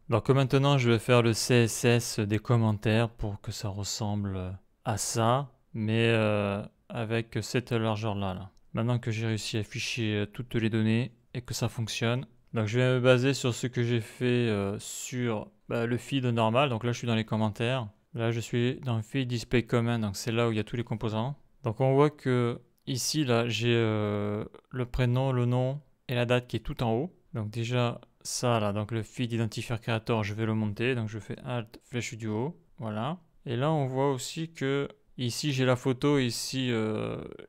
Donc maintenant, je vais faire le CSS des commentaires pour que ça ressemble à ça, mais avec cette largeur-là. Là. Maintenant que j'ai réussi à afficher toutes les données et que ça fonctionne, donc je vais me baser sur ce que j'ai fait sur le feed normal. Donc là, je suis dans les commentaires. Là, je suis dans le feed display comment, donc c'est là où il y a tous les composants. Donc on voit que ici, là, j'ai le prénom, le nom et la date qui est tout en haut. Donc déjà, ça là, donc le feed identifier creator, je vais le monter. Donc je fais Alt, flèche du haut. Voilà. Et là, on voit aussi que ici, j'ai la photo, ici,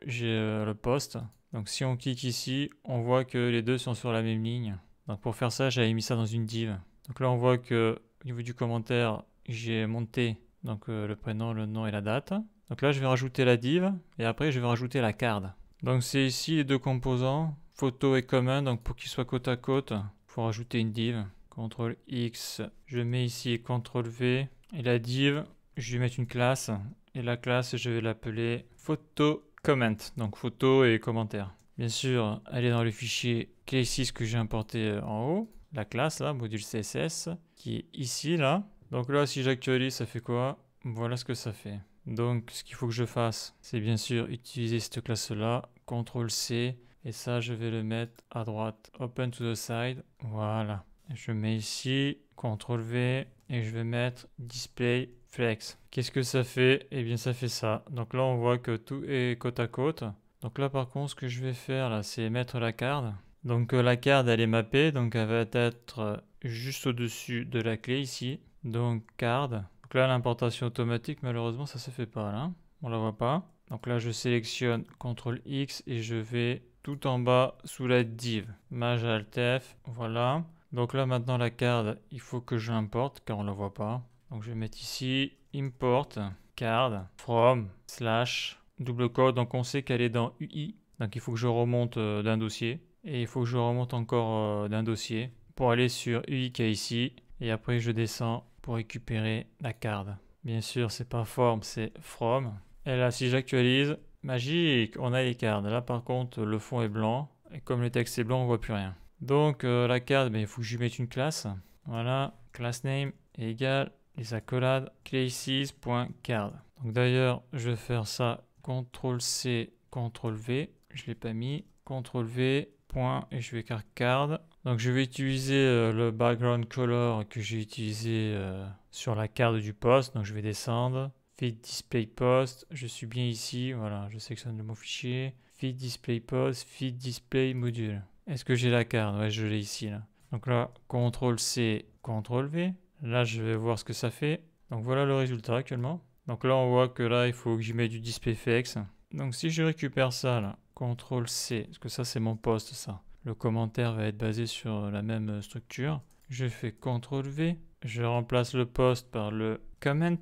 j'ai le post. Donc si on clique ici, on voit que les deux sont sur la même ligne. Donc pour faire ça, j'avais mis ça dans une div. Donc là, on voit que au niveau du commentaire, j'ai monté donc le prénom, le nom et la date. Donc là, je vais rajouter la div et après, je vais rajouter la card. Donc c'est ici les deux composants, photo et comment. Donc pour qu'ils soient côte à côte, il faut rajouter une div. CTRL X, je mets ici CTRL V et la div, je vais mettre une classe et la classe, je vais l'appeler photo comment. Donc photo et commentaire. Bien sûr, elle est dans le fichier classes que j'ai importé en haut, la classe là, module CSS, qui est ici là. Donc là, si j'actualise, ça fait quoi? Voilà ce que ça fait. Donc, ce qu'il faut que je fasse, c'est bien sûr utiliser cette classe-là, CTRL C, et ça, je vais le mettre à droite, Open to the side, voilà. Je mets ici, CTRL V, et je vais mettre Display Flex. Qu'est-ce que ça fait? Eh bien, ça fait ça. Donc là, on voit que tout est côte à côte. Donc là, par contre, ce que je vais faire, là, c'est mettre la carte. Donc la carte, elle est mappée, donc elle va être juste au-dessus de la clé ici. Donc card. Donc là, l'importation automatique, malheureusement, ça se fait pas là. On la voit pas. Donc là, je sélectionne CTRL X et je vais tout en bas sous la div. Maj Alt F, voilà. Donc là, maintenant, la carte, il faut que je l'importe car on la voit pas. Donc je vais mettre ici import card from slash double code. Donc on sait qu'elle est dans UI. Donc il faut que je remonte d'un dossier. Et il faut que je remonte encore d'un dossier pour aller sur UI qui est ici. Et après, je descends pour récupérer la carte. Bien sûr, c'est pas form, c'est from. Et là, si j'actualise, magique, on a les cartes. Là, par contre, le fond est blanc. Et comme le texte est blanc, on voit plus rien. Donc, la carte, il faut que je lui mette une classe. Voilà, class name est égal les accolades classes.card. Donc d'ailleurs, je vais faire ça CTRL C, CTRL V. Je ne l'ai pas mis. CTRL V, point, et je vais faire card. Donc je vais utiliser le background color que j'ai utilisé sur la carte du poste. Donc je vais descendre. Feed display post. Je suis bien ici. Voilà, je sélectionne mon fichier. Feed display post. Feed display module. Est-ce que j'ai la carte? Ouais, je l'ai ici là. Donc là, CTRL C, CTRL V. Là, je vais voir ce que ça fait. Donc voilà le résultat actuellement. Donc là, on voit que là, il faut que j'y mette du displayFX. Donc si je récupère ça là, CTRL C, parce que ça c'est mon poste ça. Le commentaire va être basé sur la même structure. Je fais CTRL V. Je remplace le post par le comment.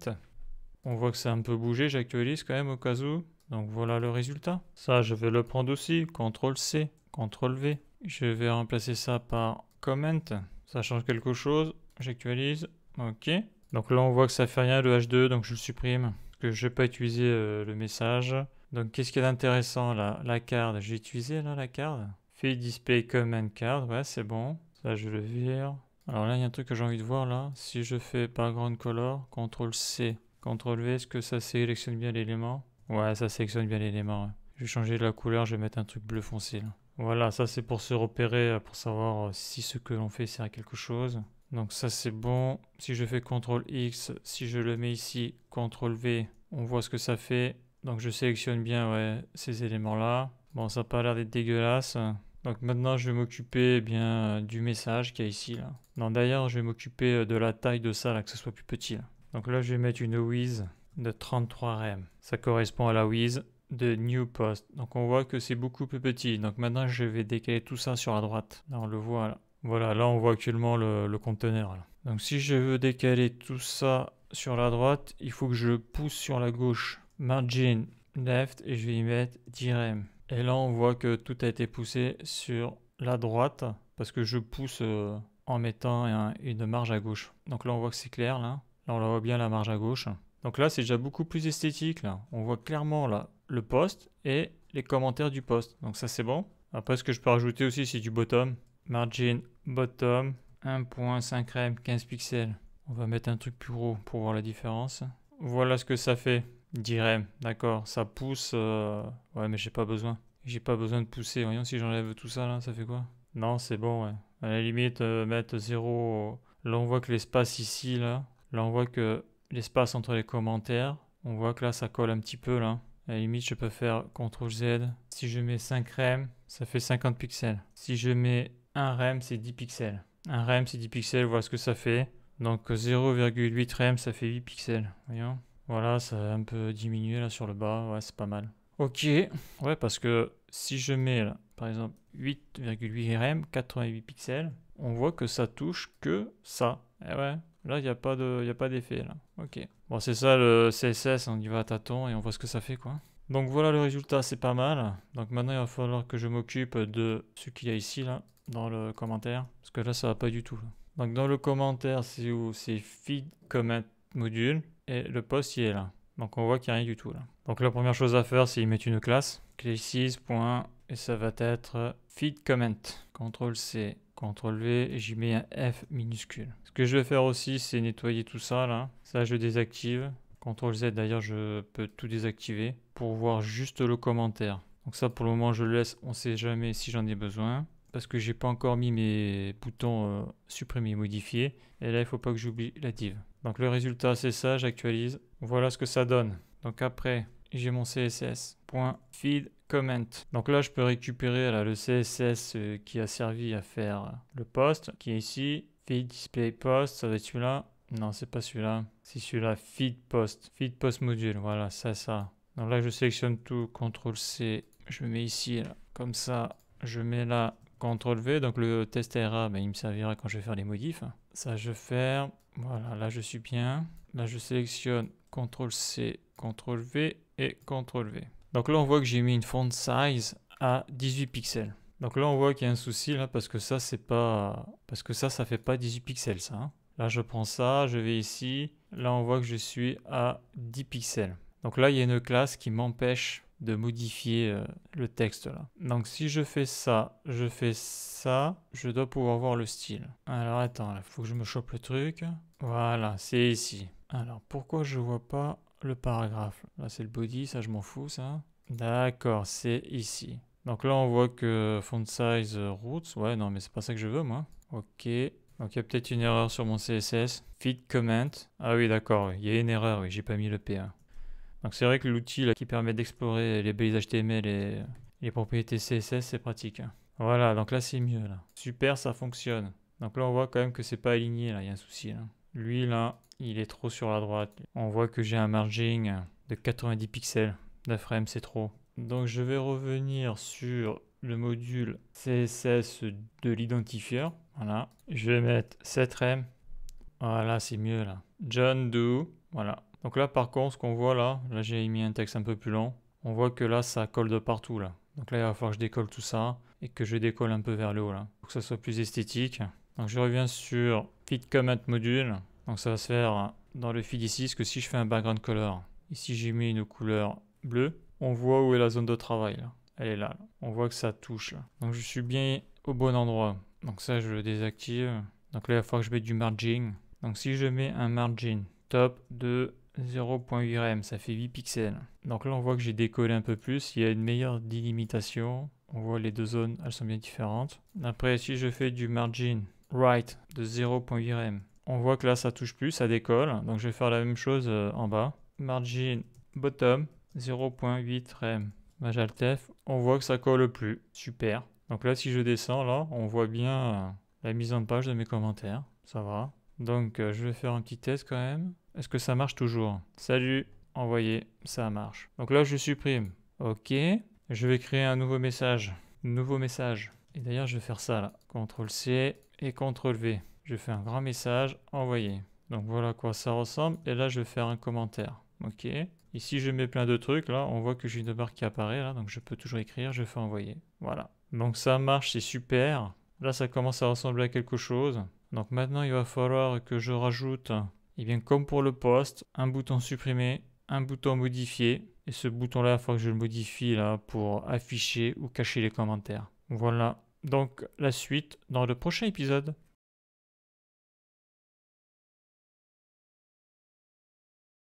On voit que ça a un peu bougé, j'actualise quand même au cas où. Donc voilà le résultat. Ça, je vais le prendre aussi. CTRL C, CTRL V. Je vais remplacer ça par comment. Ça change quelque chose. J'actualise. Ok. Donc là, on voit que ça fait rien le H2, donc je le supprime. Parce que je ne vais pas utiliser le message. Donc qu'est-ce qu'il y a d'intéressant là? La carte. J'ai utilisé là la carte. Fait display comment card. Ouais, c'est bon. Ça, je le vire. Alors là, il y a un truc que j'ai envie de voir là. Si je fais background color, CTRL C. CTRL V, est-ce que ça sélectionne bien l'élément? Ouais, ça sélectionne bien l'élément. Ouais. Je vais changer la couleur, je vais mettre un truc bleu foncé là. Voilà, ça c'est pour se repérer, pour savoir si ce que l'on fait sert à quelque chose. Donc ça c'est bon. Si je fais CTRL X, si je le mets ici, CTRL V, on voit ce que ça fait. Donc je sélectionne bien ouais, ces éléments-là. Bon, ça n'a pas l'air d'être dégueulasse. Donc maintenant je vais m'occuper bien du message qu'il y a ici là. Non, d'ailleurs je vais m'occuper de la taille de ça là, que ce soit plus petit là. Donc là, je vais mettre une width de 33 rem. Ça correspond à la width de new post. Donc on voit que c'est beaucoup plus petit. Donc maintenant, je vais décaler tout ça sur la droite. Là, on le voit là. Voilà, là, on voit actuellement le conteneur. Là. Donc si je veux décaler tout ça sur la droite, il faut que je pousse sur la gauche. Margin left et je vais y mettre 10 rem. Et là, on voit que tout a été poussé sur la droite parce que je pousse en mettant une marge à gauche. Donc là, on voit que c'est clair là. Là, on la voit bien la marge à gauche. Donc là, c'est déjà beaucoup plus esthétique. Là. On voit clairement là, le post et les commentaires du post. Donc ça, c'est bon. Après, ce que je peux rajouter aussi, c'est du bottom. Margin bottom 1.5 rem, 15 pixels. On va mettre un truc plus gros pour voir la différence. Voilà ce que ça fait. 10 rem, d'accord. Ça pousse. Ouais, mais j'ai pas besoin. J'ai pas besoin de pousser. Voyons si j'enlève tout ça là, ça fait quoi? Non, c'est bon, ouais. À la limite, mettre 0. Là, on voit que l'espace ici, là. Là, on voit que l'espace entre les commentaires. On voit que là, ça colle un petit peu là. À la limite, je peux faire CTRL Z. Si je mets 5 rem, ça fait 50 pixels. Si je mets 1 rem, c'est 10 pixels. 1 rem, c'est 10 pixels. Voilà ce que ça fait. Donc 0,8 rem, ça fait 8 pixels. Voyons. Voilà, ça a un peu diminué là sur le bas. Ouais, c'est pas mal. Ok. Ouais, parce que si je mets là, par exemple, 8,8 rem, 88 pixels, on voit que ça touche que ça. Eh ouais. Là, il n'y a pas d'effet là. Ok. Bon, c'est ça le CSS, on y va à tâtons et on voit ce que ça fait quoi. Donc voilà le résultat, c'est pas mal. Donc maintenant, il va falloir que je m'occupe de ce qu'il y a ici là, dans le commentaire. Parce que là, ça va pas du tout. Là. Donc dans le commentaire, c'est où? C'est feed comment module et le post, il est là. Donc on voit qu'il n'y a rien du tout là. Donc la première chose à faire, c'est y mettre une classe. Classes, point, et ça va être feed comment. CTRL C. CTRL V et j'y mets un F minuscule. Ce que je vais faire aussi, c'est nettoyer tout ça là. Ça, je désactive. CTRL Z, d'ailleurs, je peux tout désactiver pour voir juste le commentaire. Donc ça, pour le moment, je le laisse. On ne sait jamais si j'en ai besoin. Parce que j'ai pas encore mis mes boutons supprimer et modifier. Et là, il ne faut pas que j'oublie la div. Donc le résultat, c'est ça. J'actualise. Voilà ce que ça donne. Donc après, j'ai mon CSS. .feed comment. Donc là, je peux récupérer là, le CSS qui a servi à faire le post, qui est ici. Feed display post, ça va être celui-là. Non, c'est pas celui-là. C'est celui-là, feed post. Feed post module, voilà, ça. Donc là, je sélectionne tout, CTRL C. Je mets ici, là, comme ça. Je mets là, CTRL V. Donc le test ARA, il me servira quand je vais faire les modifs. Ça, je ferme. Voilà, là, je suis bien. Là, je sélectionne CTRL C, CTRL V et CTRL V. Donc là, on voit que j'ai mis une font size à 18 pixels. Donc là, on voit qu'il y a un souci là parce que ça, c'est pas... Parce que ça fait pas 18 pixels, ça. Hein. Là, je prends ça, je vais ici. Là, on voit que je suis à 10 pixels. Donc là, il y a une classe qui m'empêche de modifier le texte là. Donc si je fais ça, je dois pouvoir voir le style. Alors attends, il faut que je me chope le truc. Voilà, c'est ici. Alors pourquoi je vois pas le paragraphe? Là, c'est le body, ça je m'en fous ça. D'accord, c'est ici. Donc là, on voit que font size roots. Ouais, non, mais c'est pas ça que je veux moi. Ok. Donc il y a peut-être une erreur sur mon CSS. Feed comment. Ah oui, d'accord, il y a une erreur, oui, j'ai pas mis le P1. Donc c'est vrai que l'outil qui permet d'explorer les balises HTML et les propriétés CSS, c'est pratique. Voilà, donc là c'est mieux. Là. Super, ça fonctionne. Donc là on voit quand même que c'est pas aligné, là, il y a un souci. Là. Lui là, il est trop sur la droite. On voit que j'ai un margin de 90 pixels. 9 frames, c'est trop. Donc je vais revenir sur le module CSS de l'identifieur. Voilà. Je vais mettre 7 rem. Voilà, c'est mieux là. John Doe. Voilà. Donc là, par contre, ce qu'on voit là j'ai mis un texte un peu plus long. On voit que là, ça colle de partout là. Donc là, il va falloir que je décolle tout ça et que je décolle un peu vers le haut là. Pour que ça soit plus esthétique. Donc je reviens sur feed comment module. Donc ça va se faire dans le feed ici, parce que si je fais un background color, ici j'ai mis une couleur bleue. On voit où est la zone de travail là. Elle est là. On voit que ça touche là. Donc je suis bien au bon endroit. Donc ça, je le désactive. Donc là, il va falloir que je mette du margin. Donc si je mets un margin top de 0.8 rem, ça fait 8 pixels. Donc là, on voit que j'ai décollé un peu plus. Il y a une meilleure délimitation. On voit les deux zones, elles sont bien différentes. Après, si je fais du margin right de 0.8 rem, on voit que là, ça touche plus, ça décolle. Donc je vais faire la même chose en bas. Margin bottom 0.8 rem. J'altef, on voit que ça colle plus. Super. Donc là, si je descends, là, on voit bien la mise en page de mes commentaires. Ça va. Donc, je vais faire un petit test quand même. Est-ce que ça marche toujours? Salut, envoyé, ça marche. Donc là, je supprime. Ok. Je vais créer un nouveau message. Nouveau message. Et d'ailleurs, je vais faire ça là. CTRL C et CTRL V. Je fais un grand message, envoyé. Donc voilà à quoi ça ressemble. Et là, je vais faire un commentaire. Ok. Ici, je mets plein de trucs. Là, on voit que j'ai une barre qui apparaît. Là, donc je peux toujours écrire. Je fais envoyer. Voilà. Donc ça marche, c'est super. Là, ça commence à ressembler à quelque chose. Donc maintenant, il va falloir que je rajoute, et bien comme pour le post, un bouton supprimer, un bouton modifier. Et ce bouton-là, il faut que je le modifie là pour afficher ou cacher les commentaires. Voilà. Donc la suite dans le prochain épisode.